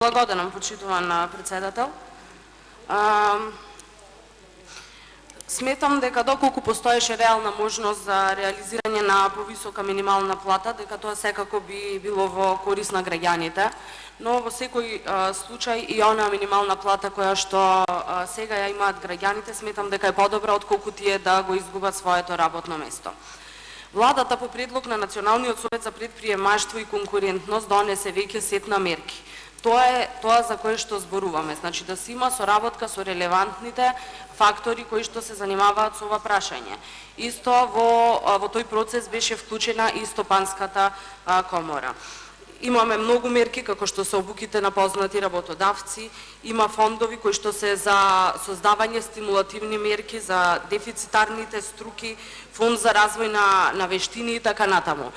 Благодарам, почитуван председател. Сметам дека доколку постоеше реална можност за реализирање на повисока минимална плата, дека тоа секако би било во корист на граѓаните, но во секој случај и она минимална плата која што сега ја имаат граѓаните, сметам дека е подобра отколку тие да го изгубат своето работно место. Владата по предлог на Националниот совет за предприемаштво и конкурентност донесе веќе сет на мерки. Тоа е тоа за кое што зборуваме, значи да се има соработка со релевантните фактори кои што се занимаваат со ова прашање. Исто во тој процес беше вклучена и Стопанската комора. Имаме многу мерки како што се обуките на познати работодавци, има фондови кои што се за создавање стимулативни мерки за дефицитарните струки, фонд за развој на вештини и така натаму.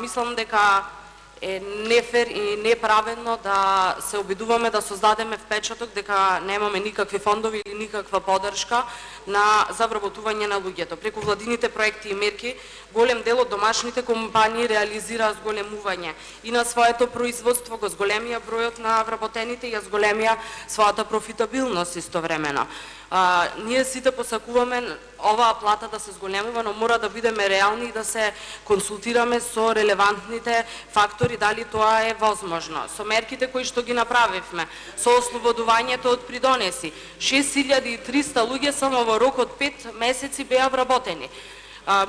Мислам дека е нефер и неправедно да се обидуваме да создадеме впечаток дека немаме никакви фондови или никаква поддршка за вработување на луѓето. Преку владините проекти и мерки, голем дел од домашните компании реализираа зголемување и на своето производство, го зголемија бројот на вработените и ја зголемија својата профитабилност истовремено. Ние сите посакуваме оваа плата да се зголемува, но мора да бидеме реални и да се консултираме со релевантните фактори дали тоа е возможно. Со мерките кои што ги направивме, со ослободувањето од придонеси, 6300 луѓе само во рок од 5 месеци беа вработени.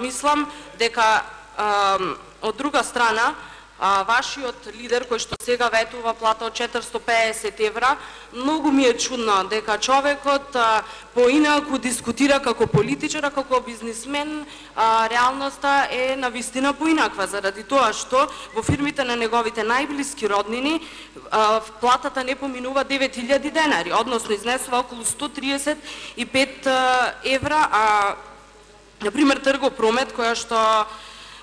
Мислам дека од друга страна вашиот лидер кој што сега ветува плата од 450 евра, многу ми е чудно дека човекот поинаку дискутира како политичар, а како бизнисмен, реалноста е навистина поинаква, заради тоа што во фирмите на неговите најблиски роднини платата не поминува 9000 денари, односно изнесува околу 135 евра, например Тргопромет, која што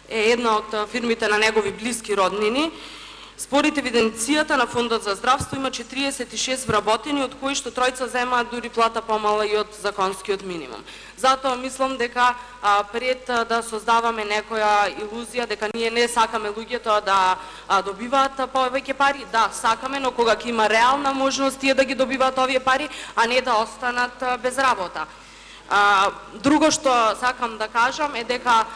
е една од фирмите на негови блиски роднини, според евиденцијата на Фондот за здравство има 46 вработени, од кои што тројца земаат дури плата помала и од законскиот минимум. Затоа мислам дека пред да создаваме некоја илузија дека ние не сакаме луѓето да добиваат повеќе пари, да, сакаме, но кога ќе има реална можност тие да ги добиваат овие пари, а не да останат без работа. Друго што сакам да кажам е дека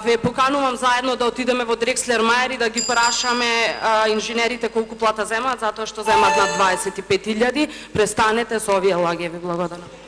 ве поканувам заедно да отидеме во Дрекслер Мајер и да ги прашаме инженерите колку плата земаат, затоа што земаат над 25.000. Престанете со овие лаги, ви благодарам.